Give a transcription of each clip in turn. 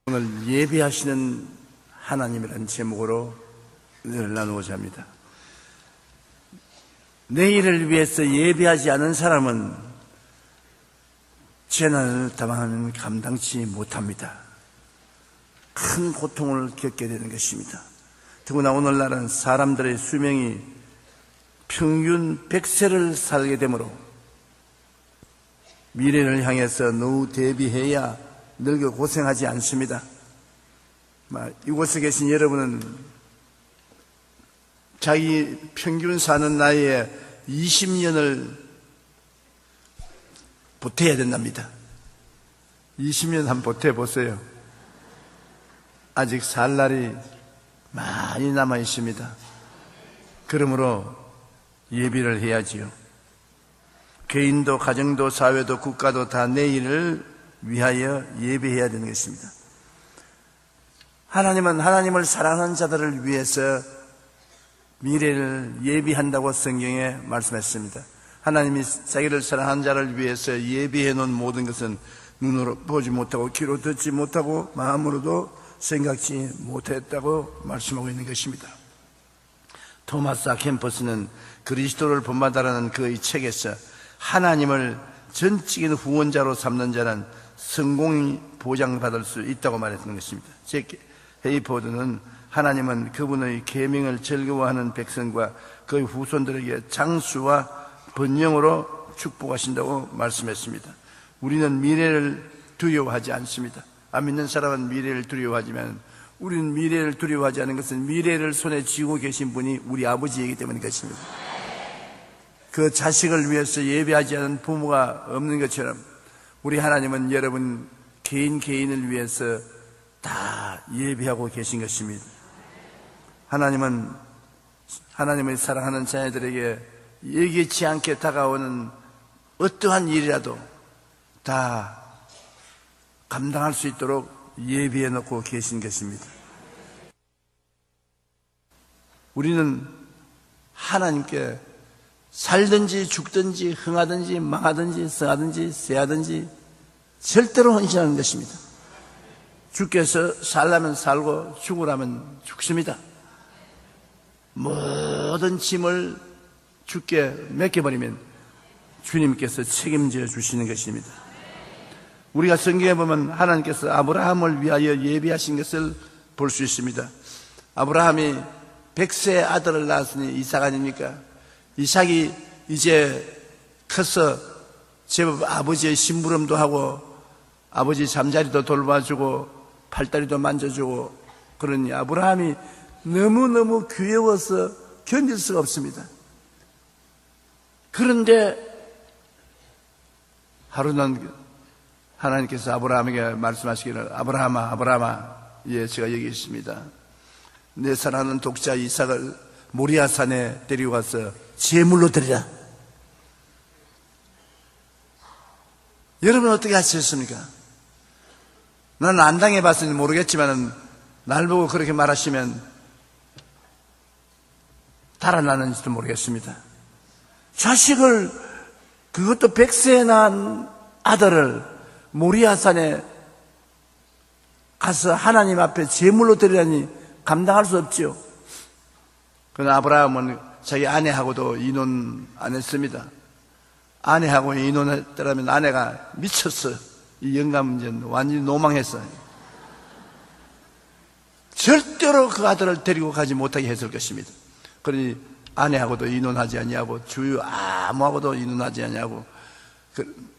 오늘 예비하시는 하나님이라는 제목으로 은혜를 나누고자 합니다. 내일을 위해서 예비하지 않은 사람은 재난을 당하면 감당치 못합니다. 큰 고통을 겪게 되는 것입니다. 더구나 오늘날은 사람들의 수명이 평균 100세를 살게 되므로 미래를 향해서 노후 대비해야 늙어 고생하지 않습니다. 이곳에 계신 여러분은 자기 평균 사는 나이에 20년을 보태야 된답니다. 20년 한번 보태보세요. 아직 살 날이 많이 남아 있습니다. 그러므로 예비를 해야지요. 개인도 가정도 사회도 국가도 다 내일을 위하여 예비해야 되는 것입니다. 하나님은 하나님을 사랑하는 자들을 위해서 미래를 예비한다고 성경에 말씀했습니다. 하나님이 자기를 사랑하는 자를 위해서 예비해 놓은 모든 것은 눈으로 보지 못하고 귀로 듣지 못하고 마음으로도 생각지 못했다고 말씀하고 있는 것입니다. 토마스 아 캠퍼스는 그리스도를 본받아라는 그의 책에서 하나님을 전적인 후원자로 삼는 자는 성공이 보장받을 수 있다고 말했던 것입니다. 제 헤이포드는 하나님은 그분의 계명을 즐거워하는 백성과 그의 후손들에게 장수와 번영으로 축복하신다고 말씀했습니다. 우리는 미래를 두려워하지 않습니다. 안 믿는 사람은 미래를 두려워하지만 우리는 미래를 두려워하지 않는 것은 미래를 손에 쥐고 계신 분이 우리 아버지이기 때문인 것입니다. 그 자식을 위해서 예비하지 않은 부모가 없는 것처럼 우리 하나님은 여러분 개인을 위해서 다 예비하고 계신 것입니다. 하나님은 하나님의 사랑하는 자녀들에게 예기치 않게 다가오는 어떠한 일이라도 다 감당할 수 있도록 예비해 놓고 계신 것입니다. 우리는 하나님께 살든지 죽든지 흥하든지 망하든지 성하든지 쇠하든지 절대로 헌신하는 것입니다. 주께서 살라면 살고 죽으라면 죽습니다. 모든 짐을 주께 맡겨버리면 주님께서 책임져 주시는 것입니다. 우리가 성경에 보면 하나님께서 아브라함을 위하여 예비하신 것을 볼 수 있습니다. 아브라함이 100세 아들을 낳았으니 이삭 아닙니까? 이삭이 이제 커서 제법 아버지의 심부름도 하고 아버지 잠자리도 돌봐주고 팔다리도 만져주고 그러니 아브라함이 너무너무 귀여워서 견딜 수가 없습니다. 그런데 하루는 하나님께서 아브라함에게 말씀하시기를 아브라함아 예, 제가 여기 있습니다. 내 사랑하는 독자 이삭을 모리아산에 데리고 가서 제물로 드리라. 여러분 어떻게 하셨습니까? 나는 안 당해봤으니 모르겠지만 날 보고 그렇게 말하시면 달아나는지도 모르겠습니다. 자식을 그것도 100세에 낳은 아들을 모리아산에 가서 하나님 앞에 제물로 드리라니 감당할 수 없지요. 그러나 아브라함은 자기 아내하고도 이혼 안 했습니다. 아내하고 이혼했더라면 아내가 미쳤어. 이 영감은 완전히 노망했어요. 절대로 그 아들을 데리고 가지 못하게 했을 것입니다. 그러니 아내하고도 이혼하지 아니하고 주위 아무하고도 이혼하지 아니하고 그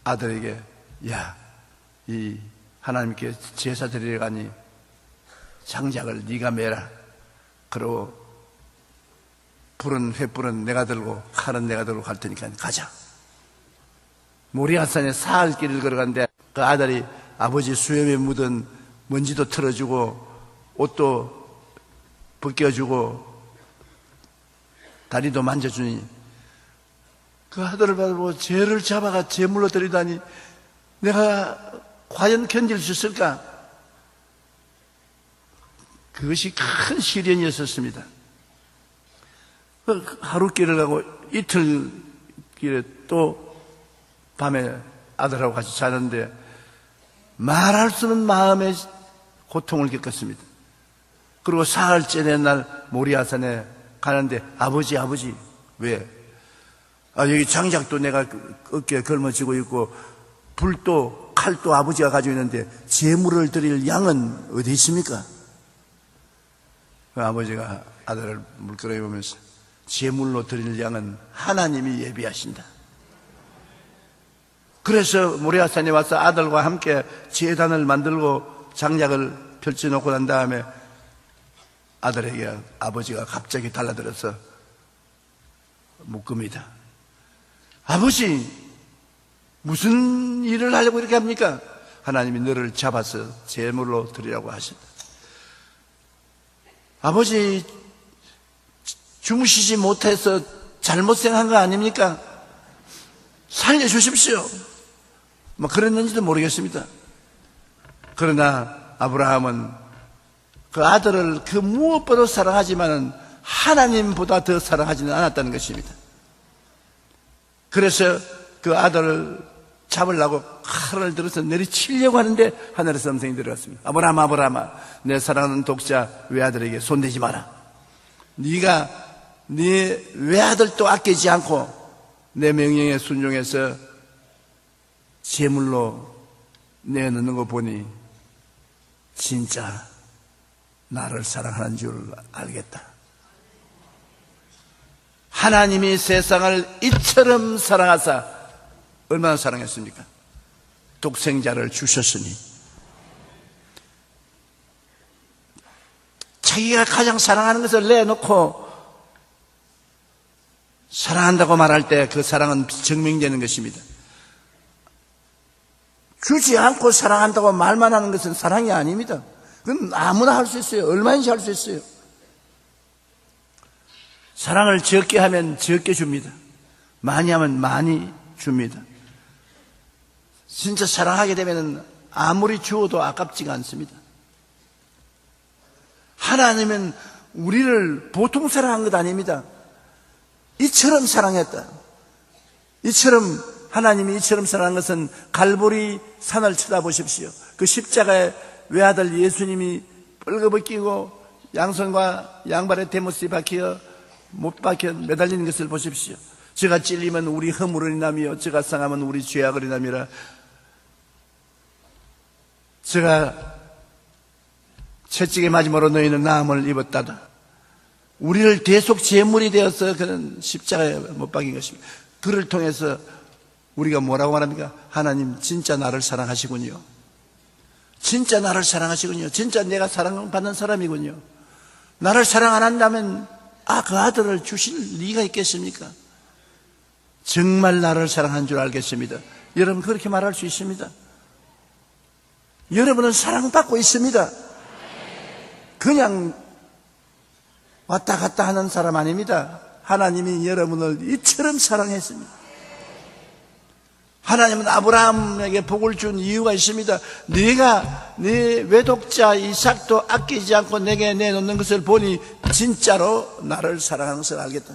아들에게 야, 이 하나님께 제사 드리러 가니 장작을 네가 매라. 그리고 횃불은 내가 들고 칼은 내가 들고 갈 테니까 가자. 모리아산에 사흘 길을 걸어갔는데 그 아들이 아버지 수염에 묻은 먼지도 털어주고 옷도 벗겨주고 다리도 만져주니 그 아들을 보고 죄를 잡아가 제물로 드리다니 내가 과연 견딜 수 있을까? 그것이 큰 시련이었었습니다. 하루 길을 가고 이틀 길에 또 밤에 아들하고 같이 자는데 말할 수 없는 마음의 고통을 겪었습니다. 그리고 사흘째 된 날 모리아산에 가는데 아버지 왜? 여기 장작도 내가 어깨에 걸머쥐고 있고 불도 칼도 아버지가 가지고 있는데 제물을 드릴 양은 어디 있습니까? 아버지가 아들을 물끄러미 보면서 제물로 드릴 양은 하나님이 예비하신다. 그래서 모리아산에 와서 아들과 함께 제단을 만들고 장작을 펼쳐놓고 난 다음에 아들에게 아버지가 갑자기 달라들어서 묻습니다. 아버지, 무슨 일을 하려고 이렇게 합니까? 하나님이 너를 잡아서 제물로 드리라고 하신다. 아버지, 주무시지 못해서 잘못 생각한 거 아닙니까? 살려주십시오. 뭐 그랬는지도 모르겠습니다. 그러나 아브라함은 그 아들을 그 무엇보다 사랑하지만은 하나님보다 더 사랑하지는 않았다는 것입니다. 그래서 그 아들을 잡으려고 칼을 들어서 내리치려고 하는데 하늘에서 음성이 들어왔습니다. 아브라함아, 내 사랑하는 독자 외아들에게 손대지 마라. 네가 네 외아들도 아끼지 않고 내 명령에 순종해서 제물로 내놓는 거 보니 진짜 나를 사랑하는 줄 알겠다. 하나님이 세상을 이처럼 사랑하사 얼마나 사랑했습니까? 독생자를 주셨으니 자기가 가장 사랑하는 것을 내놓고 사랑한다고 말할 때 그 사랑은 증명되는 것입니다. 주지 않고 사랑한다고 말만 하는 것은 사랑이 아닙니다. 그건 아무나 할 수 있어요. 얼마든지 할 수 있어요. 사랑을 적게 하면 적게 줍니다. 많이 하면 많이 줍니다. 진짜 사랑하게 되면 아무리 주어도 아깝지가 않습니다. 하나님은 우리를 보통 사랑한 것 아닙니다. 이처럼 사랑했다. 하나님이 이처럼 사랑한 것은 갈보리 산을 쳐다보십시오. 그 십자가에 외아들 예수님이 뻘거벗기고 양손과 양발에 대못이 못 박혀 매달리는 것을 보십시오. 저가 찔리면 우리 허물을 인하며 저가 상하면 우리 죄악을 인하미라. 저가 채찍에 맞음으로 너희는 나음을 입었다다. 우리를 대속 제물이 되어서 그는 십자가에 못 박인 것입니다. 그를 통해서 우리가 뭐라고 말합니까? 하나님 진짜 나를 사랑하시군요. 진짜 나를 사랑하시군요. 진짜 내가 사랑받는 사람이군요. 나를 사랑 안 한다면 그 아들을 주실 리가 있겠습니까? 정말 나를 사랑한 줄 알겠습니다. 여러분 그렇게 말할 수 있습니다. 여러분은 사랑받고 있습니다. 그냥 왔다 갔다 하는 사람 아닙니다. 하나님이 여러분을 이처럼 사랑했습니다. 하나님은 아브라함에게 복을 준 이유가 있습니다. 네가 네 외독자 이삭도 아끼지 않고 내게 내놓는 것을 보니 진짜로 나를 사랑하는 것을 알겠다.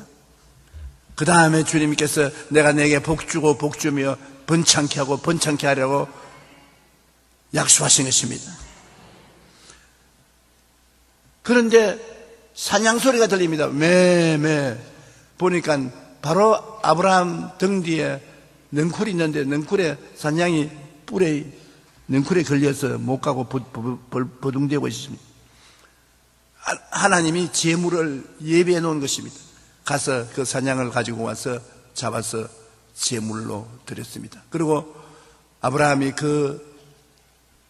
그 다음에 주님께서 내가 내게 복 주고 복 주며 번창케 하고 번창케 하려고 약속하신 것입니다. 그런데 사냥 소리가 들립니다. 매매 보니까 바로 아브라함 등 뒤에 넝쿨이 있는데 넝쿨에 산양이 뿔에 넝쿨에 걸려서 못 가고 버둥대고 있습니다. 하나님이 제물을 예비해 놓은 것입니다. 가서 그 산양을 가지고 와서 잡아서 제물로 드렸습니다. 그리고 아브라함이 그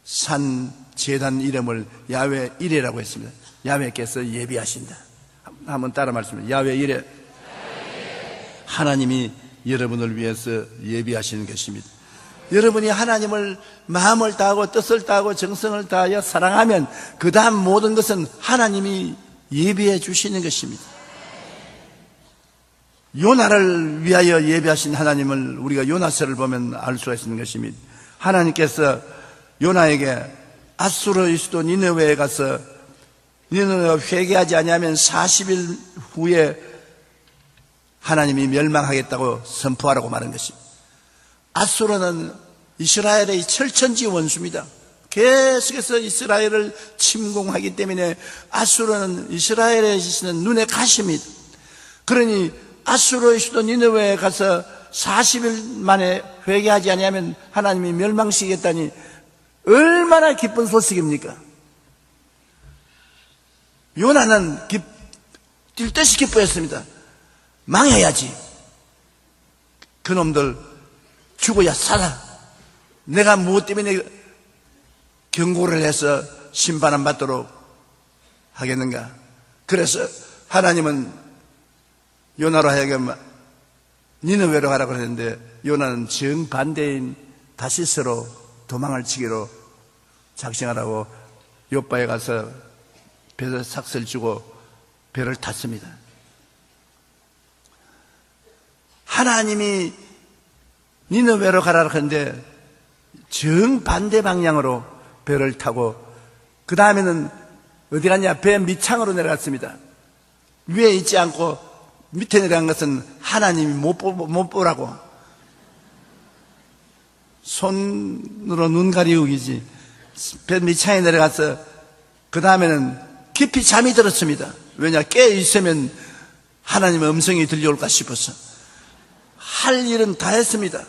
산 제단 이름을 야훼 이레라고 했습니다. 야훼께서 예비하신다. 한번 따라 말씀해. 야훼 이레. 하나님이 여러분을 위해서 예비하시는 것입니다. 여러분이 하나님을 마음을 다하고 뜻을 다하고 정성을 다하여 사랑하면 그 다음 모든 것은 하나님이 예비해 주시는 것입니다. 요나를 위하여 예비하신 하나님을 우리가 요나서를 보면 알 수가 있는 것입니다. 하나님께서 요나에게 아수르의 수도 니느웨에 가서 니느웨가 회개하지 아니하면 40일 후에 하나님이 멸망하겠다고 선포하라고 말한 것입니다. 아수르는 이스라엘의 철천지 원수입니다. 계속해서 이스라엘을 침공하기 때문에 아수르는 이스라엘의 짓은 눈에 가십니다. 그러니 아수르의 수도 니느웨에 가서 40일 만에 회개하지 아니하면 하나님이 멸망시키겠다니 얼마나 기쁜 소식입니까? 요나는 뛸 듯이 기뻐했습니다. 망해야지. 그놈들 죽어야 살아. 내가 무엇 때문에 경고를 해서 심판 안 받도록 하겠는가? 그래서 하나님은 요나로 하여금 니느웨로 가라고 그랬는데 요나는 정반대인 다시스로 도망을 치기로 작정하라고 요바에 가서 배에 삭슬 주고 배를 탔습니다. 하나님이 니느웨로 가라고 했는데 정반대 방향으로 배를 타고 그 다음에는 어디 갔냐? 배 밑창으로 내려갔습니다. 위에 있지 않고 밑에 내려간 것은 하나님이 못 보라고 손으로 눈 가리우기지. 배 밑창에 내려가서 그 다음에는 깊이 잠이 들었습니다. 왜냐? 깨어 있으면 하나님의 음성이 들려올까 싶어서 할 일은 다 했습니다.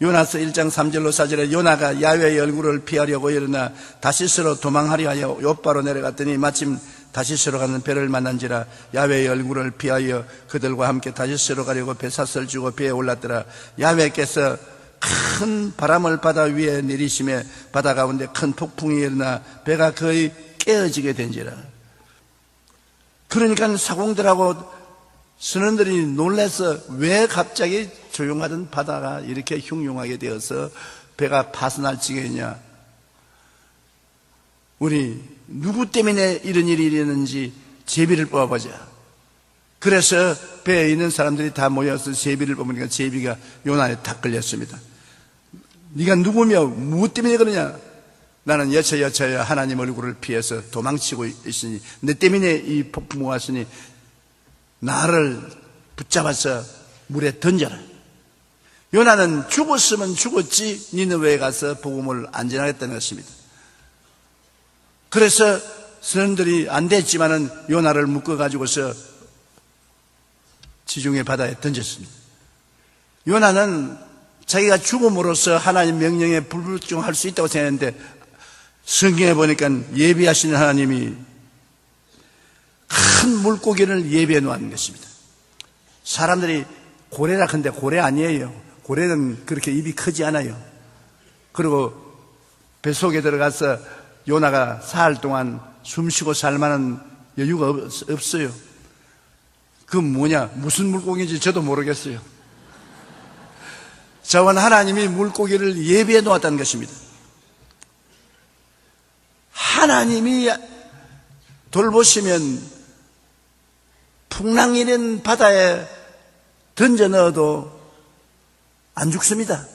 요나서 1장 3절로 4절에 요나가 야훼의 얼굴을 피하려고 일어나 다시스로 도망하려 하여 요바로 내려갔더니 마침 다시스로 가는 배를 만난지라 야훼의 얼굴을 피하여 그들과 함께 다시스로 가려고 배삿을 주고 배에 올랐더라. 야훼께서 큰 바람을 바다 위에 내리심에 바다 가운데 큰 폭풍이 일어나 배가 거의 깨어지게 된지라. 그러니까 사공들하고 선원들이 놀라서 왜 갑자기 조용하던 바다가 이렇게 흉흉하게 되어서 배가 파손할 지경이냐. 우리 누구 때문에 이런 일이 일어났는지 제비를 뽑아보자. 그래서 배에 있는 사람들이 다 모여서 제비를 뽑으니까 제비가 요나에 다 끌렸습니다. 네가 누구며 무엇 때문에 그러냐. 나는 여차여차야 하나님 얼굴을 피해서 도망치고 있으니 내 때문에 이 폭풍이 왔으니 나를 붙잡아서 물에 던져라. 요나는 죽었으면 죽었지 니느웨에 가서 복음을 안 전하겠다는 것입니다. 그래서 선원들이 안 됐지만은 요나를 묶어가지고서 지중해 바다에 던졌습니다. 요나는 자기가 죽음으로써 하나님 명령에 불복종할 수 있다고 생각했는데 성경에 보니까 예비하시는 하나님이 큰 물고기를 예비해 놓은 것입니다. 사람들이 고래라 근데 고래 아니에요. 고래는 그렇게 입이 크지 않아요. 그리고 뱃속에 들어가서 요나가 사흘 동안 숨쉬고 살만한 여유가 없어요. 그 뭐냐? 무슨 물고기인지 저도 모르겠어요. 저건 하나님이 물고기를 예비해 놓았다는 것입니다. 하나님이 돌보시면 풍랑이 있는 바다에 던져 넣어도 안 죽습니다.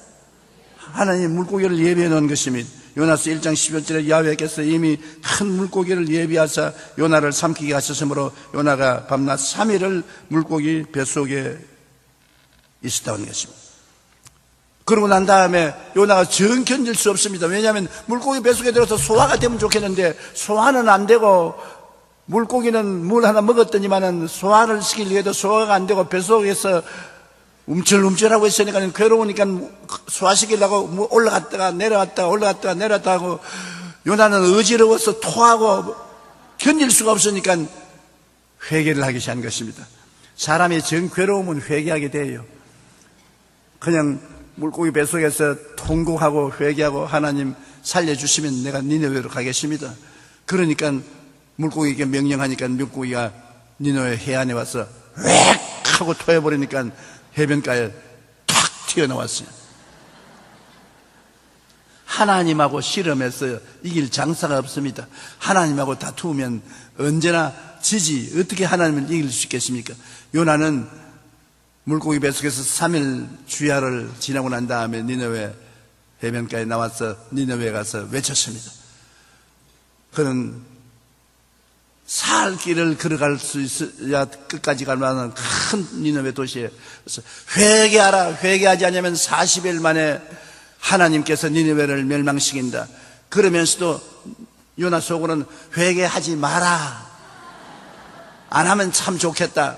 하나님 물고기를 예비해 놓은 것입니다. 요나서 1장 11절에 야훼께서 이미 큰 물고기를 예비하사 요나를 삼키게 하셨으므로 요나가 밤낮 3일을 물고기 뱃속에 있었다는 것입니다. 그러고 난 다음에 요나가 정 견딜 수 없습니다. 왜냐하면 물고기 뱃속에 들어서 소화가 되면 좋겠는데 소화는 안 되고 물고기는 물 하나 먹었더니만은 소화를 시키려고 해도 소화가 안 되고 뱃속에서 움찔움찔하고 있으니까 괴로우니까 소화시키려고 올라갔다가 내려갔다가 올라갔다가 내려갔다가 하고 요나는 어지러워서 토하고 견딜 수가 없으니까 회개를 하기 시작한 것입니다. 사람이 정 괴로우면 회개하게 돼요. 그냥 물고기 뱃속에서 통곡하고 회개하고 하나님 살려주시면 내가 니느웨로 가겠습니다. 그러니까 물고기에게 명령하니까 물고기가 니느웨 해안에 와서 웩 하고 토해버리니까 해변가에 탁 튀어나왔어요. 하나님하고 씨름해서 이길 장사가 없습니다. 하나님하고 다투면 언제나 지지. 어떻게 하나님을 이길 수 있겠습니까? 요나는 물고기 뱃속에서 3일 주야를 지나고 난 다음에 니느웨 해변가에 나와서 니느웨에 가서 외쳤습니다. 그는 살 길을 걸어갈 수 있어야 끝까지 갈 만한 큰 니느웨 도시에 회개하라. 회개하지 않으면 40일 만에 하나님께서 니느웨를 멸망시킨다. 그러면서도 요나 속으로는 회개하지 마라, 안 하면 참 좋겠다,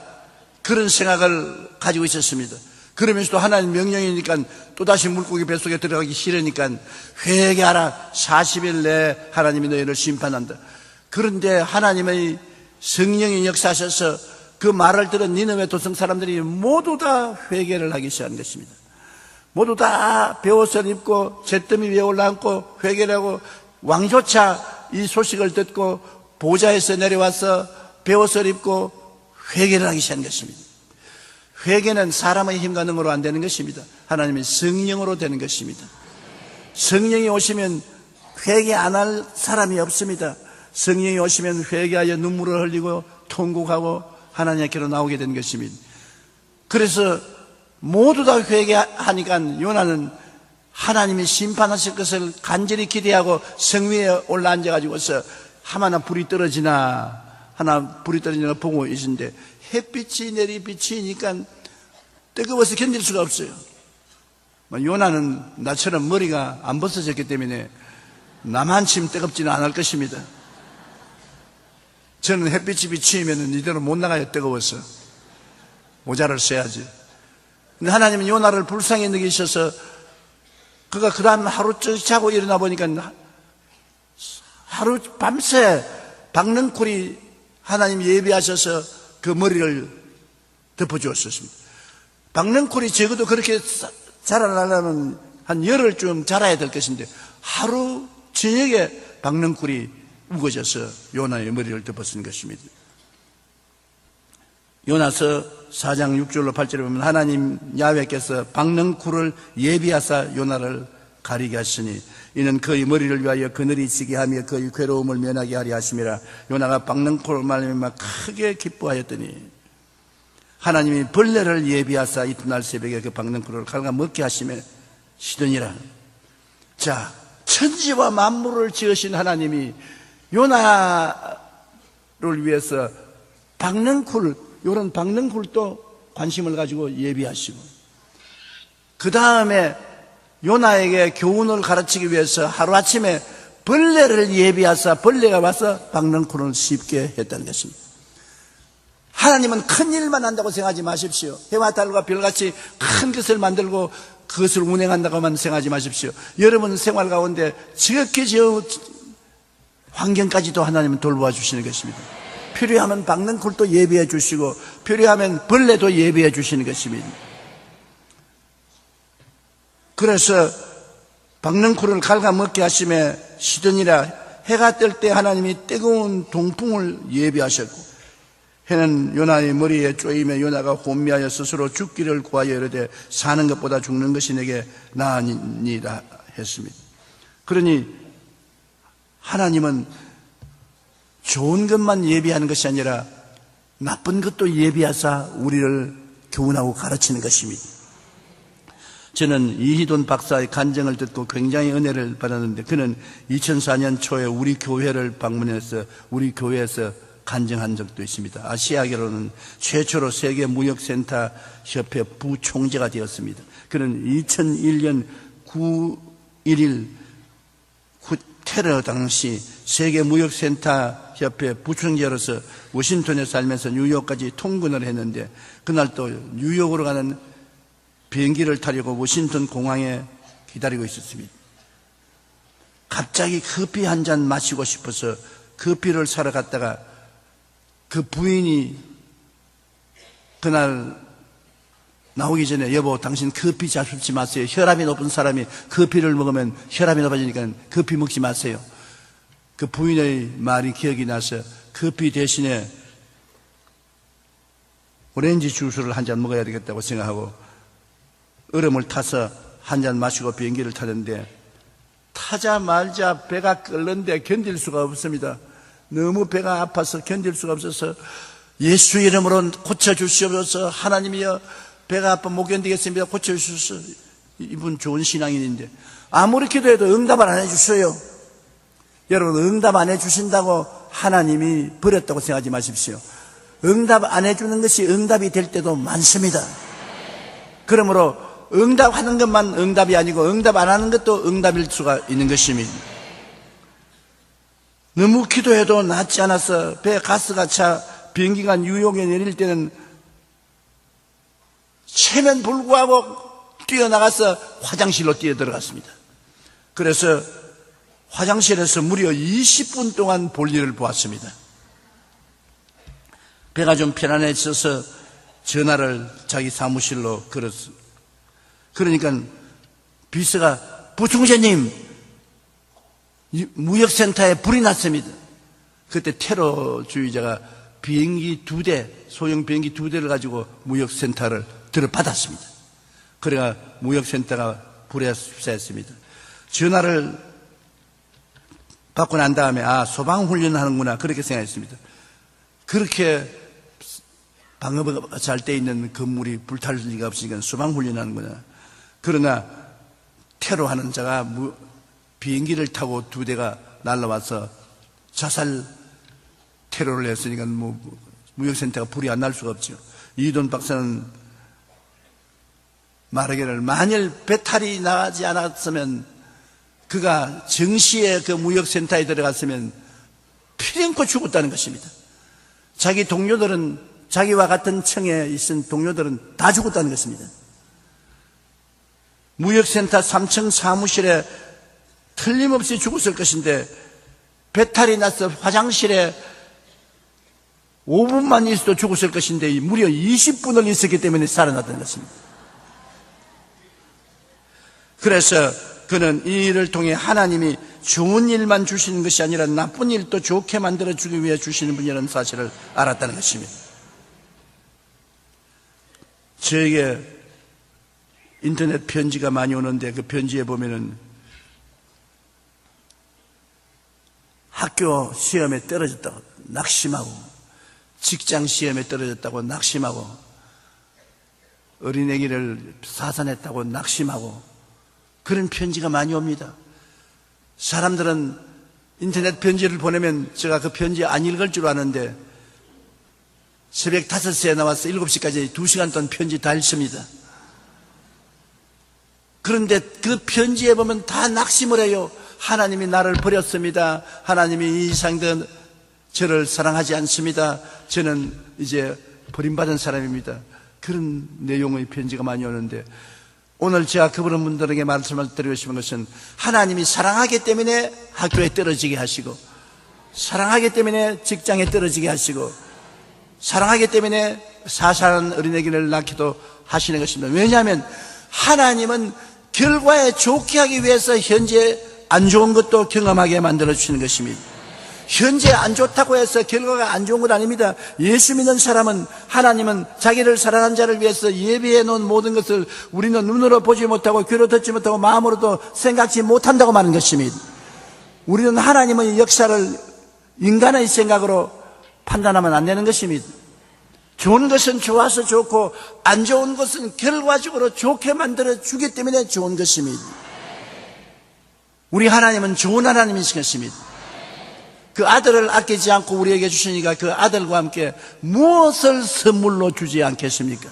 그런 생각을 가지고 있었습니다. 그러면서도 하나님 명령이니까 또다시 물고기 뱃속에 들어가기 싫으니까 회개하라, 40일 내에 하나님이 너희를 심판한다. 그런데 하나님의 성령이 역사하셔서 그 말을 들은 니느웨 도성 사람들이 모두 다 회개를 하기 시작한 것입니다. 모두 다 베옷을 입고 잿더미 위에 올라앉고 회개를 하고, 왕조차 이 소식을 듣고 보좌에서 내려와서 베옷을 입고 회개를 하기 시작한 것입니다. 회개는 사람의 힘과 능으로 안 되는 것입니다. 하나님의 성령으로 되는 것입니다. 성령이 오시면 회개 안 할 사람이 없습니다. 성령이 오시면 회개하여 눈물을 흘리고 통곡하고 하나님께로 나오게 되는 것입니다. 그래서 모두 다 회개하니까 요나는 하나님이 심판하실 것을 간절히 기대하고 성 위에 올라앉아가지고서 하나 불이 떨어지나 보고 있는데 햇빛이 내리비치니까 뜨거워서 견딜 수가 없어요. 요나는 나처럼 머리가 안 벗어졌기 때문에 나만큼 뜨겁지는 않을 것입니다. 저는 햇빛이 비치면 이대로 못 나가요. 뜨거워서 모자를 써야지. 근데 하나님은 요나를 불쌍히 여기셔서 그가 그 다음 하루 쭉 자고 일어나 보니까 하루 밤새 박넝쿨이 하나님 예비하셔서 그 머리를 덮어주었습니다. 박넝쿨이 적어도 그렇게 자라나려면 한 열흘쯤 자라야 될 것인데 하루 저녁에 박넝쿨이 우거져서 요나의 머리를 덮어쓴 것입니다. 요나서 4장 6절로 8절에 보면 하나님 야훼께서 박넝쿨을 예비하사 요나를 가리게 하시니 이는 그의 머리를 위하여 그늘이 지게 하며 그의 괴로움을 면하게 하려 하심이라. 요나가 박넝쿨을 말미암아 크게 기뻐하였더니 하나님이 벌레를 예비하사 이튿날 새벽에 그 박넝쿨을 갉아 먹게 하시며 시더니라. 자, 천지와 만물을 지으신 하나님이 요나를 위해서 박넝쿨, 이런 박넝쿨도 관심을 가지고 예비하시고, 그 다음에 요나에게 교훈을 가르치기 위해서 하루아침에 벌레를 예비하사 벌레가 와서 박넝쿨을 씹게 했다는 것입니다. 하나님은 큰 일만 한다고 생각하지 마십시오. 해와 달과 별같이 큰 것을 만들고 그것을 운행한다고만 생각하지 마십시오. 여러분 생활 가운데 지극히 환경까지도 하나님은 돌보아 주시는 것입니다. 필요하면 박넝쿨도 예비해 주시고 필요하면 벌레도 예비해 주시는 것입니다. 그래서 박넝쿨을 갉아먹게 하심에 시드니라. 해가 뜰 때 하나님이 뜨거운 동풍을 예비하셨고 해는 요나의 머리에 쪼이며 요나가 혼미하여 스스로 죽기를 구하여 이르되 사는 것보다 죽는 것이 내게 나으니라 했습니다. 그러니 하나님은 좋은 것만 예비하는 것이 아니라 나쁜 것도 예비하사 우리를 교훈하고 가르치는 것입니다. 저는 이희돈 박사의 간증을 듣고 굉장히 은혜를 받았는데 그는 2004년 초에 우리 교회를 방문해서 우리 교회에서 간증한 적도 있습니다. 아시아계로는 최초로 세계무역센터 협회 부총재가 되었습니다. 그는 2001년 9.11 테러 당시 세계무역센터 협회 부총재로서 워싱턴에 살면서 뉴욕까지 통근을 했는데 그날 또 뉴욕으로 가는 비행기를 타려고 워싱턴 공항에 기다리고 있었습니다. 갑자기 커피 한 잔 마시고 싶어서 커피를 사러 갔다가 그 부인이 그날 나오기 전에 여보 당신 커피 잘 쏟지 마세요. 혈압이 높은 사람이 커피를 먹으면 혈압이 높아지니까 커피 먹지 마세요. 그 부인의 말이 기억이 나서 커피 대신에 오렌지 주스를 한 잔 먹어야 되겠다고 생각하고 얼음을 타서 한 잔 마시고 비행기를 타는데 타자마자 배가 끓는데 견딜 수가 없습니다. 너무 배가 아파서 견딜 수가 없어서 예수 이름으로 고쳐주시옵소서. 하나님이여 배가 아파 못 견디겠습니다. 고쳐주소서. 이분 좋은 신앙인인데 아무리 기도해도 응답을 안 해주셔요. 여러분 응답 안 해주신다고 하나님이 버렸다고 생각하지 마십시오. 응답 안 해주는 것이 응답이 될 때도 많습니다. 그러므로 응답하는 것만 응답이 아니고 응답 안 하는 것도 응답일 수가 있는 것입니다. 너무 기도해도 낫지 않아서 배에 가스가 차 비행기가 뉴욕에 내릴 때는 체면 불구하고 뛰어나가서 화장실로 뛰어들어갔습니다. 그래서 화장실에서 무려 20분 동안 볼일을 보았습니다. 배가 좀 편안해져서 전화를 자기 사무실로 걸었어. 그러니까 비서가 부총재님, 무역센터에 불이 났습니다. 그때 테러주의자가 비행기 2대, 소형 비행기 2대를 가지고 무역센터를 들어받았습니다. 그래가 무역센터가 불에 휩싸였습니다. 전화를 받고 난 다음에 소방훈련 하는구나 그렇게 생각했습니다. 그렇게 방어가 잘 돼 있는 건물이 불탈 리가 없으니까 소방훈련 하는구나. 그러나 테러하는 자가 비행기를 타고 2대가 날라와서 자살 테러를 했으니까 무역센터가 불이 안 날 수가 없죠. 이돈 박사는 말하기를 만일 배탈이 나지 않았으면 그가 정시에 그 무역센터에 들어갔으면 피랭코 죽었다는 것입니다. 자기 동료들은, 자기와 같은 층에 있은 동료들은 다 죽었다는 것입니다. 무역센터 3층 사무실에 틀림없이 죽었을 것인데 배탈이 나서 화장실에 5분만 있어도 죽었을 것인데 무려 20분을 있었기 때문에 살아났던 것입니다. 그래서 그는 이 일을 통해 하나님이 좋은 일만 주시는 것이 아니라 나쁜 일도 좋게 만들어주기 위해 주시는 분이라는 사실을 알았다는 것입니다. 저에게 인터넷 편지가 많이 오는데 그 편지에 보면은 학교 시험에 떨어졌다고 낙심하고, 직장 시험에 떨어졌다고 낙심하고, 어린애기를 사산했다고 낙심하고, 그런 편지가 많이 옵니다. 사람들은 인터넷 편지를 보내면 제가 그 편지 안 읽을 줄 아는데 새벽 5시에 나와서 7시까지 2시간 동안 편지 다 읽습니다. 그런데 그 편지에 보면 다 낙심을 해요. 하나님이 나를 버렸습니다. 하나님이 이 이상된 저를 사랑하지 않습니다. 저는 이제 버림받은 사람입니다. 그런 내용의 편지가 많이 오는데 오늘 제가 그런 분들에게 말씀을 드리고 싶은 것은 하나님이 사랑하기 때문에 학교에 떨어지게 하시고, 사랑하기 때문에 직장에 떨어지게 하시고, 사랑하기 때문에 사살한 어린애기를 낳기도 하시는 것입니다. 왜냐하면 하나님은 결과에 좋게 하기 위해서 현재 안 좋은 것도 경험하게 만들어주시는 것입니다. 현재 안 좋다고 해서 결과가 안 좋은 건 아닙니다. 예수 믿는 사람은 하나님은 자기를 사랑한 자를 위해서 예비해 놓은 모든 것을 우리는 눈으로 보지 못하고 귀로 듣지 못하고 마음으로도 생각지 못한다고 말하는 것입니다. 우리는 하나님의 역사를 인간의 생각으로 판단하면 안 되는 것입니다. 좋은 것은 좋아서 좋고 안 좋은 것은 결과적으로 좋게 만들어 주기 때문에 좋은 것입니다. 우리 하나님은 좋은 하나님이신 것입니다. 그 아들을 아끼지 않고 우리에게 주시니까 그 아들과 함께 무엇을 선물로 주지 않겠습니까?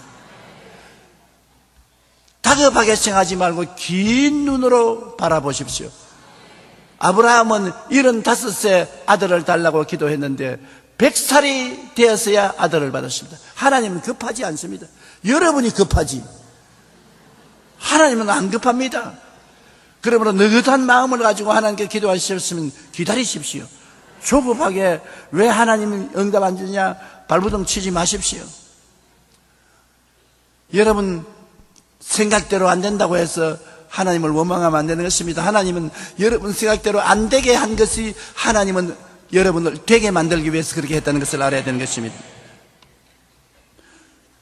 다급하게 생각하지 말고 긴 눈으로 바라보십시오. 아브라함은 75세 아들을 달라고 기도했는데 100살이 되었어야 아들을 받았습니다. 하나님은 급하지 않습니다. 여러분이 급하지. 하나님은 안 급합니다. 그러므로 느긋한 마음을 가지고 하나님께 기도하셨으면 기다리십시오. 조급하게 왜 하나님은 응답 안 주냐 발부둥 치지 마십시오. 여러분 생각대로 안 된다고 해서 하나님을 원망하면 안 되는 것입니다. 하나님은 여러분 생각대로 안 되게 한 것이 하나님은 여러분을 되게 만들기 위해서 그렇게 했다는 것을 알아야 되는 것입니다.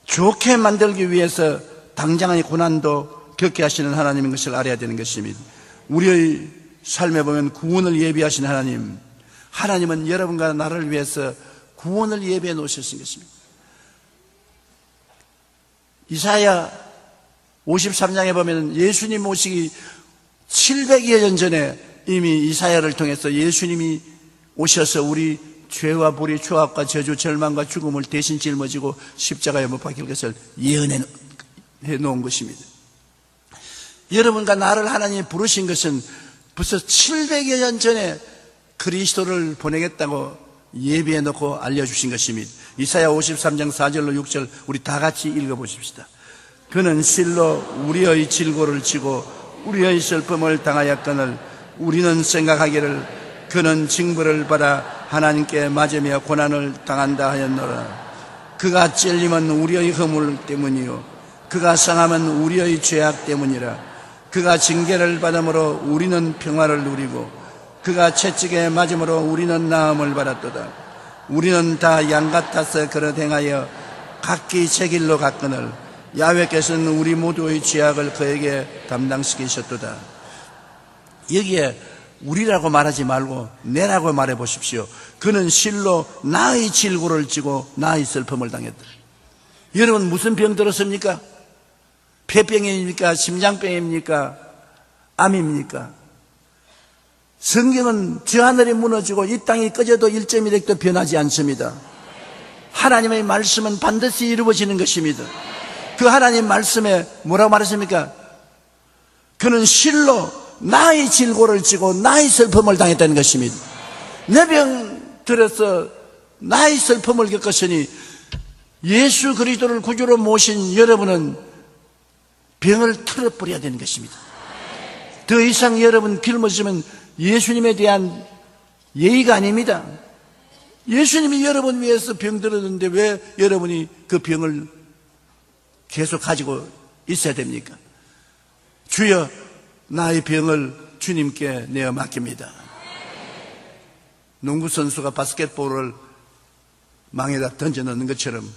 좋게 만들기 위해서 당장의 고난도 겪게 하시는 하나님인 것을 알아야 되는 것입니다. 우리의 삶에 보면 구원을 예비하신 하나님, 하나님은 여러분과 나를 위해서 구원을 예비해 놓으셨던 것입니다. 이사야 53장에 보면 예수님 오시기 700여 년 전에 이미 이사야를 통해서 예수님이 오셔서 우리 죄와 불의, 추악과 저주, 절망과 죽음을 대신 짊어지고 십자가에 못 박힐 것을 예언해 놓은 것입니다. 여러분과 나를 하나님이 부르신 것은 벌써 700여 년 전에 그리스도를 보내겠다고 예비해 놓고 알려주신 것입니다. 이사야 53장 4절로 6절 우리 다 같이 읽어보십시다. 그는 실로 우리의 질고를 지고 우리의 슬픔을 당하였거늘 우리는 생각하기를 그는 징벌을 받아 하나님께 맞으며 고난을 당한다 하였노라. 그가 찔림은 우리의 허물 때문이요 그가 상함은 우리의 죄악 때문이라. 그가 징계를 받음으로 우리는 평화를 누리고 그가 채찍에 맞음으로 우리는 나음을 받았도다. 우리는 다 양 같아서 그릇 행하여 각기 제 길로 갔거늘 야훼께서는 우리 모두의 죄악을 그에게 담당시키셨도다. 여기에 우리라고 말하지 말고 내라고 말해 보십시오. 그는 실로 나의 질고를 지고 나의 슬픔을 당했다. 여러분 무슨 병 들었습니까? 폐병입니까? 심장병입니까? 암입니까? 성경은 저 하늘이 무너지고 이 땅이 꺼져도 1.1핵도 변하지 않습니다. 하나님의 말씀은 반드시 이루어지는 것입니다. 그 하나님 말씀에 뭐라고 말했습니까? 그는 실로 나의 질고를 지고 나의 슬픔을 당했다는 것입니다. 내 병 들어서 나의 슬픔을 겪었으니 예수 그리스도를 구주로 모신 여러분은 병을 털어버려야 되는 것입니다. 더 이상 여러분 짊어지면 예수님에 대한 예의가 아닙니다. 예수님이 여러분 위해서 병 들었는데 왜 여러분이 그 병을 계속 가지고 있어야 됩니까? 주여 나의 병을 주님께 내어 맡깁니다. 농구선수가 바스켓볼을 망에다 던져넣는 것처럼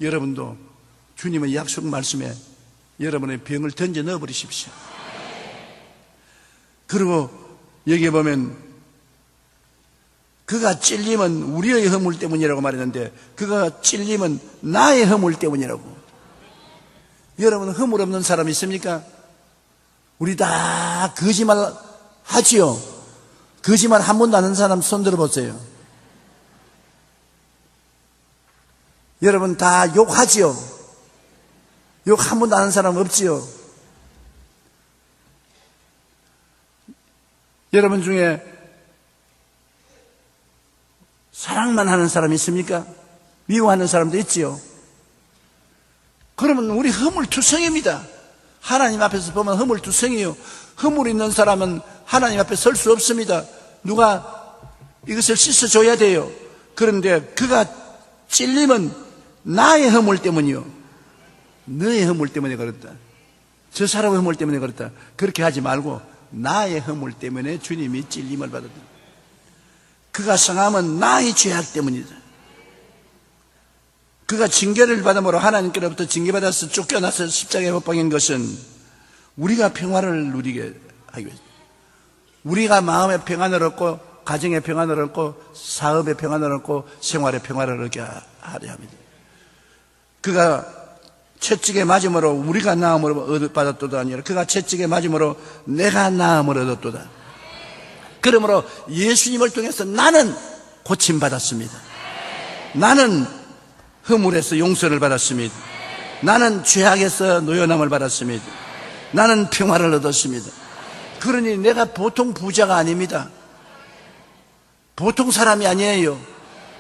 여러분도 주님의 약속 말씀에 여러분의 병을 던져 넣어버리십시오. 그리고 여기에 보면 그가 찔림은 우리의 허물 때문이라고 말했는데 그가 찔림은 나의 허물 때문이라고. 여러분 허물 없는 사람 있습니까? 우리 다 거짓말 하지요. 거짓말 한 번도 안 하는 사람 손 들어보세요. 여러분 다 욕하지요. 욕 한 번도 안 하는 사람 없지요. 여러분 중에 사랑만 하는 사람 있습니까? 미워하는 사람도 있지요. 그러면 우리 허물투성입니다. 하나님 앞에서 보면 허물투성이요. 허물 있는 사람은 하나님 앞에 설 수 없습니다. 누가 이것을 씻어줘야 돼요. 그런데 그가 찔림은 나의 허물 때문이요. 너의 허물 때문에 그렇다. 저 사람의 허물 때문에 그렇다. 그렇게 하지 말고 나의 허물 때문에 주님이 찔림을 받았다. 그가 상함은 나의 죄악 때문이다. 그가 징계를 받음으로 하나님께로부터 징계받아서 쫓겨나서 십자가에 못 박힌 것은 우리가 평화를 누리게 하기 위해서, 우리가 마음의 평안을 얻고 가정의 평안을 얻고 사업의 평안을 얻고 생활의 평화를 얻게 하려 합니다. 그가 채찍에 맞음으로 우리가 나음을 받았도다 아니라 그가 채찍에 맞음으로 내가 나음을 얻었도다. 그러므로 예수님을 통해서 나는 고침받았습니다. 나는 허물에서 용서를 받았습니다. 나는 죄악에서 노연함을 받았습니다. 나는 평화를 얻었습니다. 그러니 내가 보통 부자가 아닙니다. 보통 사람이 아니에요.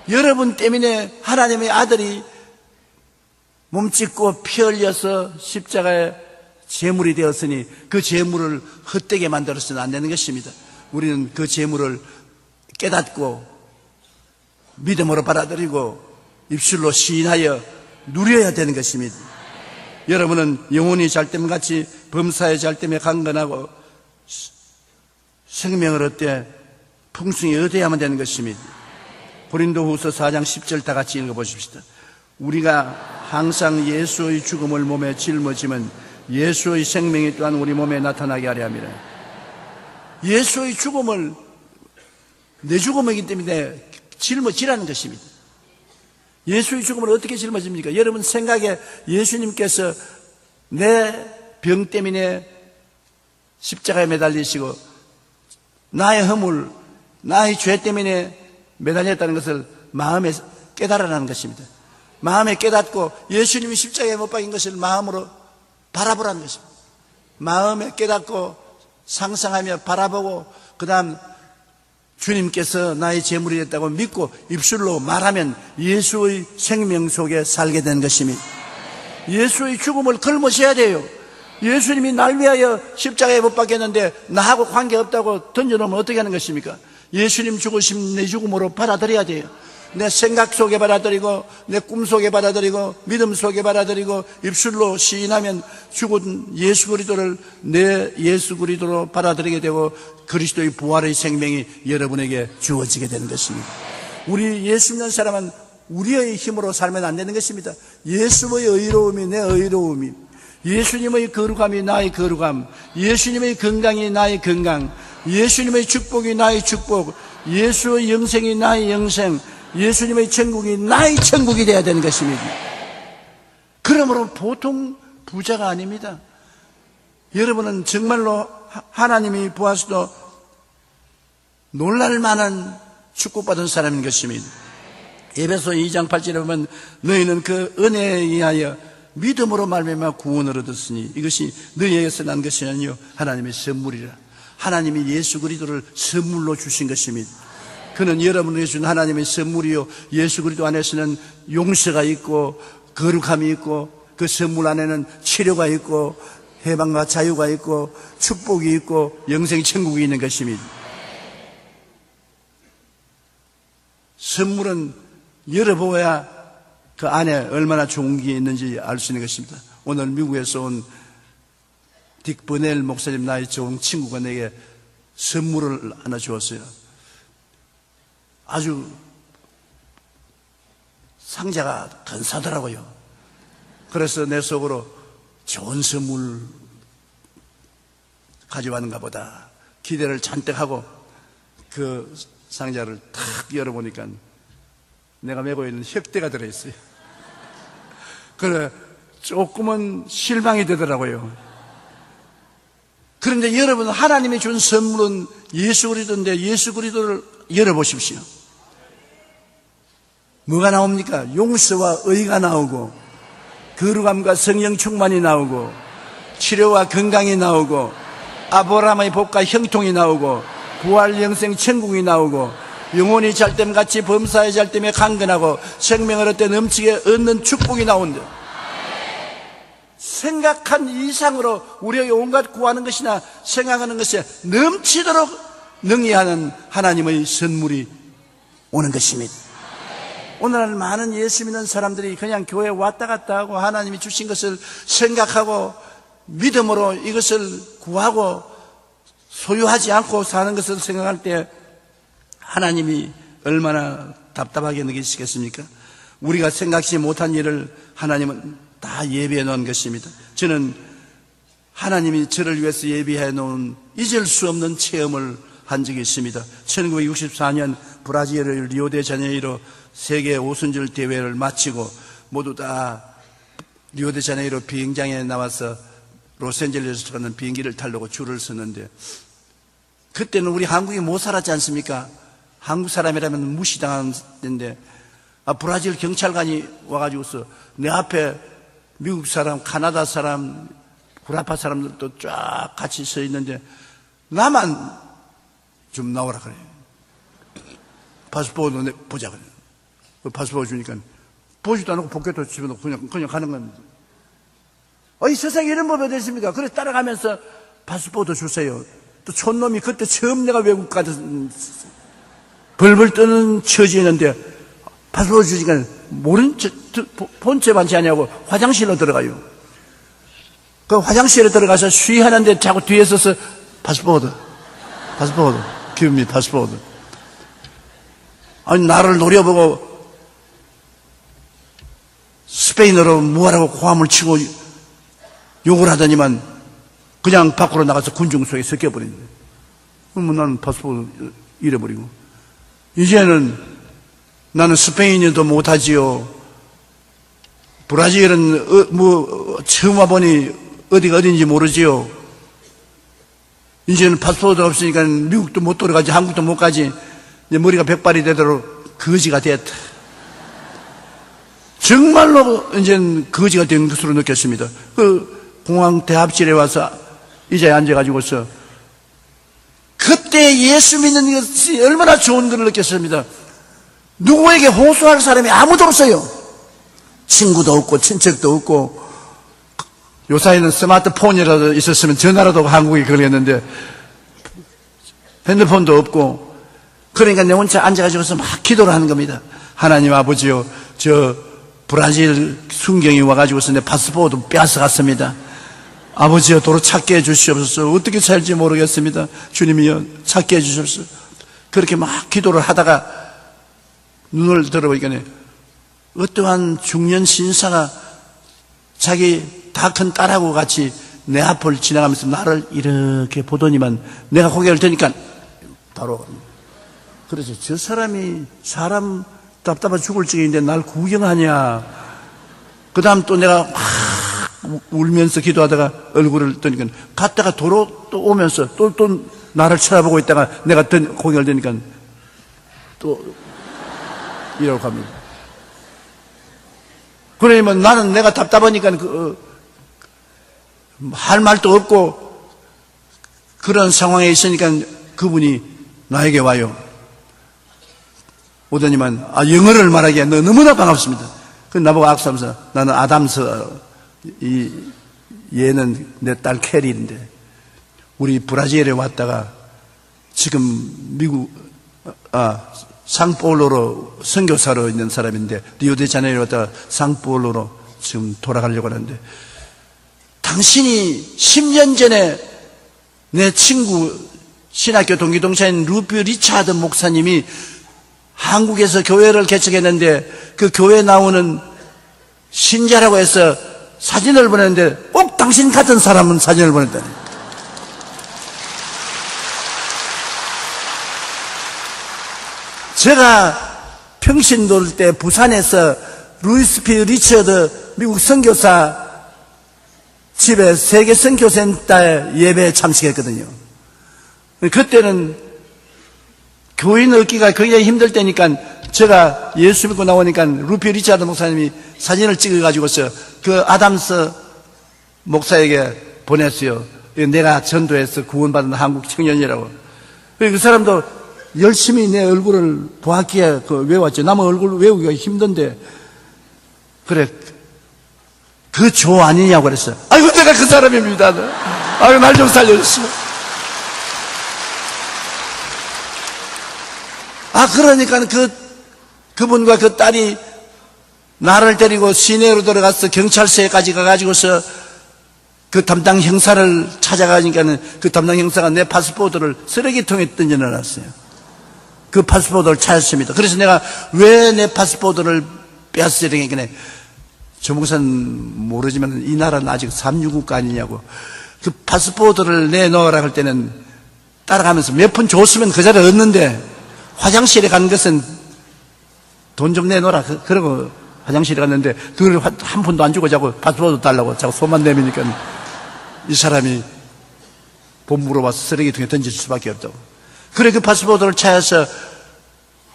여러분 때문에 하나님의 아들이 몸짓고 피 흘려서 십자가에 제물이 되었으니 그 제물을 헛되게 만들어서는 안 되는 것입니다. 우리는 그 제물을 깨닫고 믿음으로 받아들이고 입술로 시인하여 누려야 되는 것입니다. 여러분은 영혼이 잘됨같이 범사에 잘됨에 강건하고 생명을 얻되 풍성히 얻어야만 되는 것입니다. 고린도후서 4장 10절 다 같이 읽어보십시다. 우리가 항상 예수의 죽음을 몸에 짊어지면 예수의 생명이 또한 우리 몸에 나타나게 하려 함이라. 예수의 죽음을 내 죽음이기 때문에 짊어지라는 것입니다. 예수의 죽음을 어떻게 짊어집니까? 여러분 생각에 예수님께서 내 병 때문에 십자가에 매달리시고 나의 허물, 나의 죄 때문에 매달렸다는 것을 마음에 깨달으라는 것입니다. 마음에 깨닫고 예수님이 십자가에 못 박힌 것을 마음으로 바라보라는 것입니다. 마음에 깨닫고 상상하며 바라보고 그 다음 주님께서 나의 제물이 됐다고 믿고 입술로 말하면 예수의 생명 속에 살게 되는 것입니다. 예수의 죽음을 걸머셔야 돼요. 예수님이 날 위하여 십자가에 못 박혔는데 나하고 관계없다고 던져놓으면 어떻게 하는 것입니까? 예수님 죽으심 내 죽음으로 받아들여야 돼요. 내 생각 속에 받아들이고 내 꿈 속에 받아들이고 믿음 속에 받아들이고 입술로 시인하면 죽은 예수 그리스도를 내 예수 그리스도로 받아들이게 되고 그리스도의 부활의 생명이 여러분에게 주어지게 되는 것입니다. 우리 예수 믿는 사람은 우리의 힘으로 살면 안 되는 것입니다. 예수의 의로움이 내 의로움이, 예수님의 거룩함이 나의 거룩함, 예수님의 건강이 나의 건강, 예수님의 축복이 나의 축복, 예수의 영생이 나의 영생, 예수님의 천국이 나의 천국이 되어야 되는 것입니다. 그러므로 보통 부자가 아닙니다. 여러분은 정말로 하나님이 보아서도 놀랄 만한 축복받은 사람인 것입니다. 에베소 2장 8절에 보면 너희는 그 은혜에 의하여 믿음으로 말미암아 구원을 얻었으니 이것이 너희에게서 난 것이 아니요 하나님의 선물이라. 하나님이 예수 그리스도를 선물로 주신 것입니다. 그는 여러분에게 준 하나님의 선물이요 예수 그리스도 안에서는 용서가 있고 거룩함이 있고 그 선물 안에는 치료가 있고 해방과 자유가 있고 축복이 있고 영생 천국이 있는 것입니다. 선물은 열어보아야 그 안에 얼마나 좋은 게 있는지 알 수 있는 것입니다. 오늘 미국에서 온 딕 버넬 목사님 나의 좋은 친구가 내게 선물을 하나 주었어요. 아주 상자가 근사하더라고요. 그래서 내 속으로 좋은 선물 가져왔는가 보다 기대를 잔뜩 하고 그 상자를 탁 열어보니까 내가 메고 있는 혁대가 들어있어요. 그래 조금은 실망이 되더라고요. 그런데 여러분, 하나님이 준 선물은 예수 그리스도인데 예수 그리스도를 열어보십시오. 뭐가 나옵니까? 용서와 의가 나오고 거룩함과 성령 충만이 나오고 치료와 건강이 나오고 아브라함의 복과 형통이 나오고 부활 영생 천국이 나오고 영혼이 잘됨같이 범사의 잘됨에 강건하고 생명을 얻되 넘치게 얻는 축복이 나온다. 생각한 이상으로 우리에게 온갖 구하는 것이나 생각하는 것에 넘치도록 능히하는 하나님의 선물이 오는 것입니다. 오늘날 많은 예수 믿는 사람들이 그냥 교회에 왔다 갔다 하고 하나님이 주신 것을 생각하고 믿음으로 이것을 구하고 소유하지 않고 사는 것을 생각할 때 하나님이 얼마나 답답하게 느끼시겠습니까? 우리가 생각지 못한 일을 하나님은 다 예비해 놓은 것입니다. 저는 하나님이 저를 위해서 예비해 놓은 잊을 수 없는 체험을 한 적이 있습니다. 1964년 브라질 리오데자네이로 세계 오순절 대회를 마치고 모두 다 리오데자네이로 비행장에 나와서 로스앤젤레스로 가는 비행기를 타려고 줄을 섰는데 그때는 우리 한국이 못 살았지 않습니까? 한국 사람이라면 무시당하는데 브라질 경찰관이 와가지고서 내 앞에 미국 사람, 카나다 사람, 구라파 사람들도 쫙 같이 서 있는데 나만 좀 나오라 그래. 파스포드 보자 그래. 파스포드 주니까 보지도 않고 포켓도 집어넣고 그냥 가는 겁니다. 이 세상에 이런 법이 어디 있습니까? 그래서 따라가면서 파스포드 주세요. 또 촌놈이 그때 처음 내가 외국 가서 벌벌 떠는 처지였는데 파스포드 주니까 모른 본체 반지 아니하고 화장실로 들어가요. 그 화장실에 들어가서 쉬하는데 자꾸 뒤에 서서 파스포드 give me 파스포드. 아니 나를 노려보고 스페인어로 뭐하라고 고함을 치고 욕을 하더니만 그냥 밖으로 나가서 군중 속에 섞여버린대. 그러면 나는 파스포드 잃어버리고 이제는 나는 스페인어도 못하지요. 브라질은 처음 와보니 어디가 어딘지 모르지요. 이제는 파스포드가 없으니까 미국도 못 돌아가지 한국도 못 가지. 이제 머리가 백발이 되도록 거지가 됐다. 정말로 이제는 거지가 된 것으로 느꼈습니다. 그 공항 대합실에 와서 의자에 앉아가지고서 그때 예수 믿는 것이 얼마나 좋은 걸 느꼈습니다. 누구에게 호소할 사람이 아무도 없어요. 친구도 없고 친척도 없고, 요사이는 스마트폰이라도 있었으면 전화라도 한국에 걸렸는데 핸드폰도 없고, 그러니까 내 혼자 앉아가지고서 막 기도를 하는 겁니다. 하나님 아버지요, 저 브라질 순경이 와가지고서 내 파스포르트 빼앗아갔습니다. 아버지여, 도로 찾게 해주시옵소서. 어떻게 살지 모르겠습니다. 주님이여, 찾게 해주시옵소서. 그렇게 막 기도를 하다가 눈을 들어보니까 어떠한 중년 신사가 자기 다 큰 딸하고 같이 내 앞을 지나가면서 나를 이렇게 보더니만 내가 고개를 드니까 바로, 그래서 저 사람이 사람 답답해 죽을 적인데 날 구경하냐. 그 다음 또 내가 막 울면서 기도하다가 얼굴을 뜨니까 갔다가 도로 또 오면서 또 나를 쳐다보고 있다가 내가 고개를 드니까 또 이러고 갑니다. 그러면 나는 내가 답답하니까 할 말도 없고 그런 상황에 있으니까 그분이 나에게 와요. 오더니만 영어를 말하기에 너무나 반갑습니다. 그 나보고 악수하면서 나는 아담스, 얘는 내 딸 캐리인데 우리 브라질에 왔다가 지금 미국 상파울로로 선교사로 있는 사람인데 리오데자네이로 왔다가 상파울로로 지금 돌아가려고 하는데 당신이 10년 전에 내 친구 신학교 동기동창인 루피 리차드 목사님이 한국에서 교회를 개척했는데 그 교회 나오는 신자라고 해서 사진을 보냈는데 꼭 당신 같은 사람은 사진을 보냈다니. 제가 평신도일 때 부산에서 루이스 피 리처드 미국 선교사 집에 세계 선교센터 예배에 참석했거든요. 그때는 교인 얻기가 굉장히 힘들 때니까 제가 예수 믿고 나오니까 루피 리차드 목사님이 사진을 찍어가지고서 그 아담스 목사에게 보냈어요. 내가 전도해서 구원받은 한국 청년이라고. 그 사람도 열심히 내 얼굴을 보았기에 외웠죠. 남의 얼굴 외우기가 힘든데. 그래, 그 조 아니냐고 그랬어요. 아이고, 내가 그 사람입니다. 아이고, 날 좀 살려주시오. 그러니까 그분과 그 딸이 나를 데리고 시내로 들어가서 경찰서에까지 가가지고서 그 담당 형사를 찾아가니까는 그 담당 형사가 내 파스포르트를 쓰레기통에 던져놨어요. 그 파스포르트를 찾았습니다. 그래서 내가 왜 내 파스포르트를 빼앗으려 했더니 조 목사는 모르지만 이 나라는 아직 369가 아니냐고. 그 파스포르트를 내놓으라 할 때는 따라가면서 몇 푼 줬으면 그 자리에 얻는데 화장실에 가는 것은 돈 좀 내놓으라. 그러고 화장실에 갔는데 그걸 한 푼도 안 주고 자꾸 파스포르트 달라고 자꾸 손만 내미니까 이 사람이 돈 물어봐서 쓰레기통에 던질 수밖에 없다고. 그래 그 파스포르트를 찾아서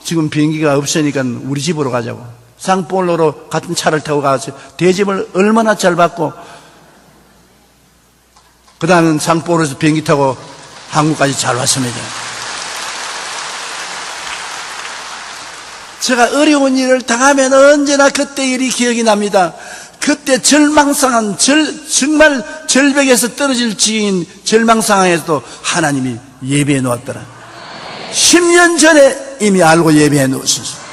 지금 비행기가 없으니까 우리 집으로 가자고. 상파울로로 같은 차를 타고 가서 대접을 얼마나 잘 받고 그 다음은 상파울로에서 비행기 타고 한국까지 잘 왔습니다. 제가 어려운 일을 당하면 언제나 그때 일이 기억이 납니다. 그때 절망상한 정말 절벽에서 떨어질 지인 절망상황에서도 하나님이 예배해 놓았더라. 10년 전에 이미 알고 예배해 놓으셨어요.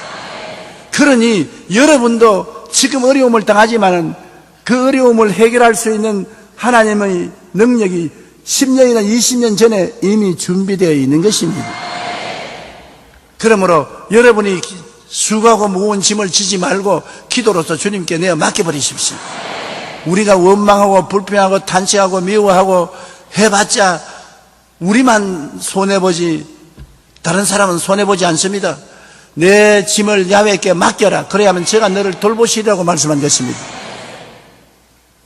그러니 여러분도 지금 어려움을 당하지만 그 어려움을 해결할 수 있는 하나님의 능력이 10년이나 20년 전에 이미 준비되어 있는 것입니다. 그러므로 여러분이 수고하고 무거운 짐을 지지 말고 기도로서 주님께 내어 맡겨버리십시오. 우리가 원망하고 불평하고 탄식하고 미워하고 해봤자 우리만 손해보지 다른 사람은 손해보지 않습니다. 내 짐을 야훼께 맡겨라. 그래야만 제가 너를 돌보시리라고 말씀한 것입니다.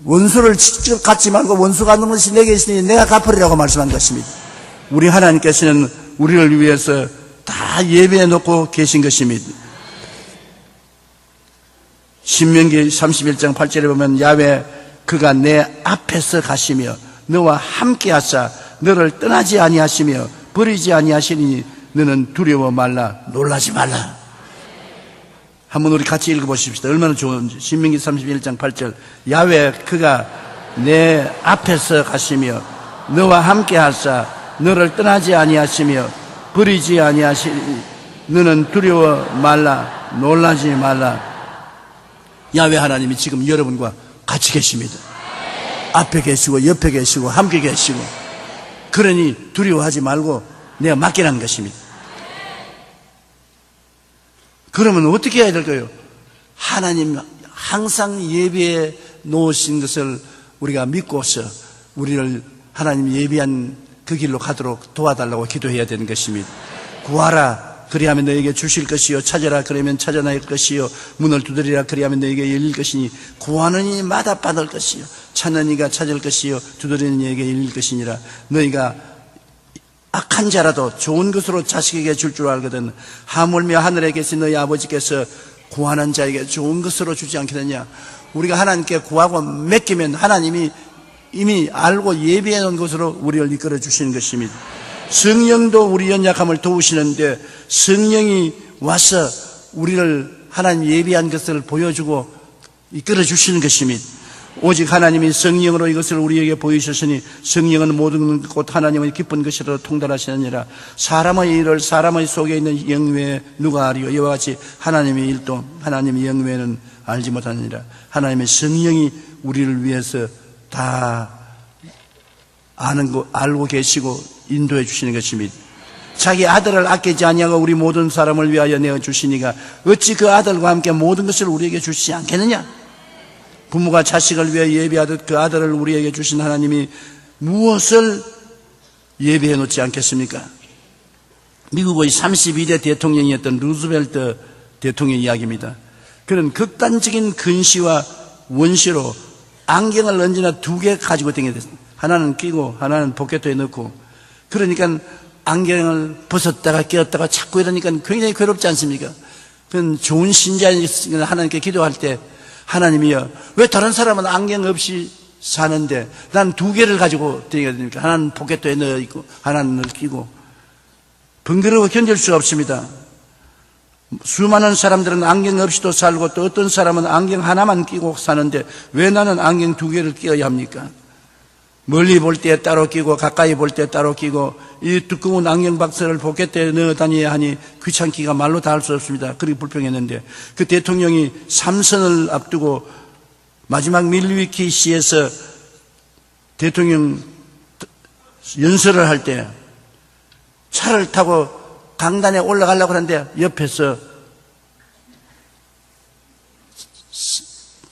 원수를 직접 갚지 말고 원수 갚는 것이 내게 있으니 내가 갚으리라고 말씀한 것입니다. 우리 하나님께서는 우리를 위해서 다 예배해 놓고 계신 것입니다. 신명기 31장 8절에 보면 야훼 그가 내 앞에서 가시며 너와 함께 하사 너를 떠나지 아니하시며 버리지 아니하시니 너는 두려워 말라 놀라지 말라. 한번 우리 같이 읽어보십시다. 얼마나 좋은지. 신명기 31장 8절. 야훼 그가 내 앞에서 가시며 너와 함께 하사 너를 떠나지 아니하시며 버리지 아니하시니 너는 두려워 말라 놀라지 말라. 야훼 하나님이 지금 여러분과 같이 계십니다. 앞에 계시고 옆에 계시고 함께 계시고, 그러니 두려워하지 말고 내가 맡기라는 것입니다. 그러면 어떻게 해야 될까요? 하나님 항상 예비해 놓으신 것을 우리가 믿고서 우리를 하나님 예비한 그 길로 가도록 도와달라고 기도해야 되는 것입니다. 구하라 그리하면 너에게 주실 것이요, 찾아라 그러면 찾아낼 것이요, 문을 두드리라 그리하면 너에게 열릴 것이니 구하는 이는 마다 받을 것이요, 찾는 이가 찾을 것이요, 두드리는 이에게 열릴 것이니라. 너희가 악한 자라도 좋은 것으로 자식에게 줄 줄 알거든 하물며 하늘에 계신 너희 아버지께서 구하는 자에게 좋은 것으로 주지 않겠느냐. 우리가 하나님께 구하고 맡기면 하나님이 이미 알고 예비해 놓은 것으로 우리를 이끌어 주시는 것입니다. 성령도 우리 연약함을 도우시는데 성령이 와서 우리를 하나님 예비한 것을 보여주고 이끌어 주시는 것입니다. 오직 하나님이 성령으로 이것을 우리에게 보이셨으니 성령은 모든 것 하나님의 기쁜 것이라 통달하시느니라. 사람의 일을 사람의 속에 있는 영 외에 누가 아리요. 이와 같이 하나님의 일도 하나님의 영 외에는 알지 못하느니라. 하나님의 성령이 우리를 위해서 다 아는 거 알고 계시고 인도해 주시는 것입니다. 자기 아들을 아끼지 아니하고 우리 모든 사람을 위하여 내어 주시니가 어찌 그 아들과 함께 모든 것을 우리에게 주시지 않겠느냐. 부모가 자식을 위해 예비하듯 그 아들을 우리에게 주신 하나님이 무엇을 예비해 놓지 않겠습니까? 미국의 32대 대통령이었던 루즈벨트 대통령 이야기입니다. 그는 극단적인 근시와 원시로 안경을 언제나 2개 가지고 다녔습니다. 하나는 끼고 하나는 포켓에 넣고. 그러니까 안경을 벗었다가 끼었다가 자꾸 이러니까 굉장히 괴롭지 않습니까? 그건 좋은 신자였으니까 하나님께 기도할 때 하나님이여 왜 다른 사람은 안경 없이 사는데 난 2개를 가지고 다니게 됩니까? 하나는 포켓에 넣어 있고 하나는 끼고. 번거로워 견딜 수가 없습니다. 수많은 사람들은 안경 없이도 살고 또 어떤 사람은 안경 하나만 끼고 사는데 왜 나는 안경 2개를 끼어야 합니까? 멀리 볼 때 따로 끼고 가까이 볼 때 따로 끼고 이 두꺼운 안경 박스를 포켓에 넣어 다녀야 하니 귀찮기가 말로 다 할 수 없습니다. 그렇게 불평했는데 그 대통령이 삼선을 앞두고 마지막 밀위키 시에서 대통령 연설을 할 때 차를 타고 강단에 올라가려고 하는데 옆에서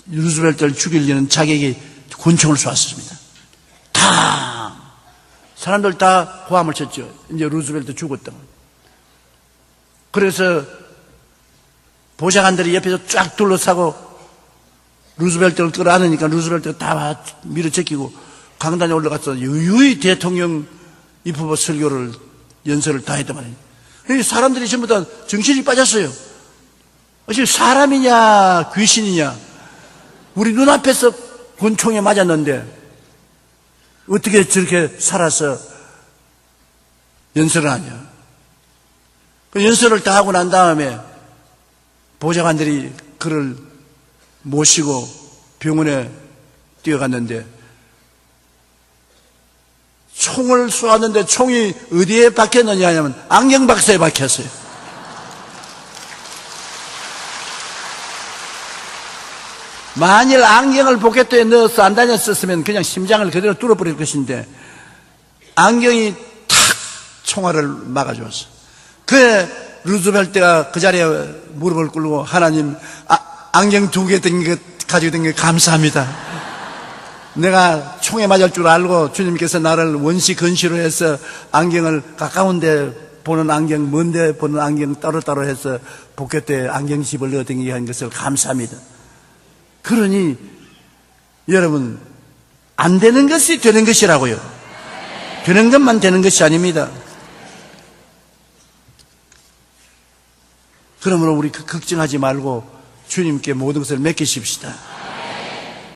루즈벨트를 죽이려는 자객이 권총을 쏘았습니다. 다 사람들 다 호함을 쳤죠. 이제 루즈벨트 죽었다. 그래서 보좌관들이 옆에서 쫙 둘러싸고 루즈벨트를 끌어안으니까 루즈벨트가 다 밀어제끼고 강단에 올라가서 유유히 대통령 입후보 설교를 연설을 다 했단 말이에요. 사람들이 전부 다 정신이 빠졌어요. 지금 사람이냐 귀신이냐. 우리 눈앞에서 권총에 맞았는데 어떻게 저렇게 살아서 연설을 하냐. 그 연설을 다 하고 난 다음에 보좌관들이 그를 모시고 병원에 뛰어갔는데 총을 쏘았는데 총이 어디에 박혔느냐 하면 안경 박스에 박혔어요. 만일 안경을 포켓에 넣어서 안 다녔었으면 그냥 심장을 그대로 뚫어버릴 것인데 안경이 탁 총알을 막아줬어. 그래 루즈벨트가 그 자리에 무릎을 꿇고 하나님 안경 2개 가지고 된 게 감사합니다. 내가 총에 맞을 줄 알고 주님께서 나를 원시 근시로 해서 안경을 가까운 데 보는 안경, 먼 데 보는 안경 따로따로 해서 포켓에 안경집을 넣어 다니게 한 것을 감사합니다. 그러니 여러분 안 되는 것이 되는 것이라고요. 되는 것만 되는 것이 아닙니다. 그러므로 우리 걱정하지 말고 주님께 모든 것을 맡기십시다.